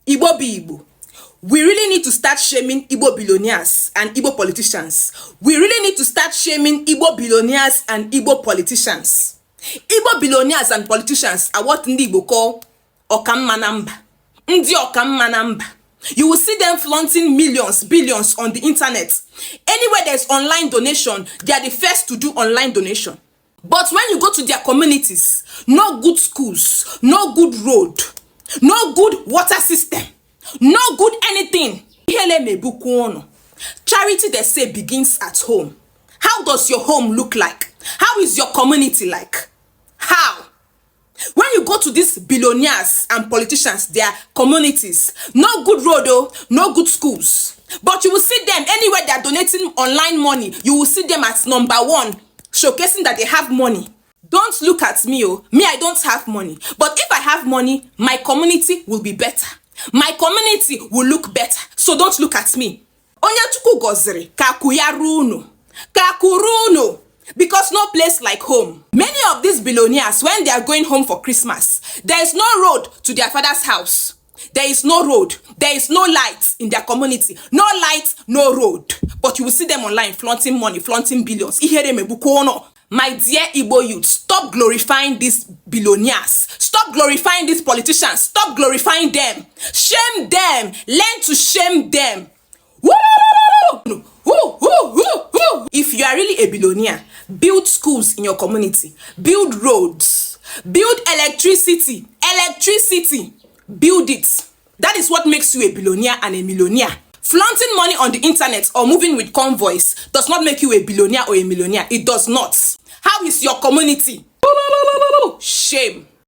Igbo be Igbo. We really need to start shaming Igbo billionaires and Igbo politicians. We really need to start shaming Igbo billionaires and Igbo politicians. Igbo billionaires and politicians are what ndị Igbo call Okamma na mba. Ndị Okamma na mba. You will see them flaunting millions, billions on the internet. Anywhere there's online donation, they are the first to do online donation. But when you go to their communities, no good schools, no good road, no good water system, no good anything. Charity, they say, begins at home. How does your home look like? How is your community like? How? When you go to these billionaires and politicians, their communities, no good road, no good schools. But you will see them anywhere they are donating online money. You will see them as number one, showcasing that they have money. Don't look at me, me, I don't have money. But if I have money, my community will be better. My community will look better. So don't look at me. Onyachukwu goziri kakuyaruno. Kakuruno. Because no place like home. Many of these billionaires, when they are going home for Christmas, there is no road to their father's house. There is no road. There is no light in their community. No light, no road. But you will see them online flaunting money, flaunting billions. My dear Igbo youth, stop glorifying these billionaires. Stop glorifying these politicians. Stop glorifying them. Shame them. Learn to shame them. Woo! Woo! Woo! Woo! If you are really a billionaire, build schools in your community. Build roads. Build electricity. Electricity. Build it. That is what makes you a billionaire and a millionaire. Flaunting money on the internet or moving with convoys does not make you a billionaire or a millionaire. It does not. How is your community? Shame.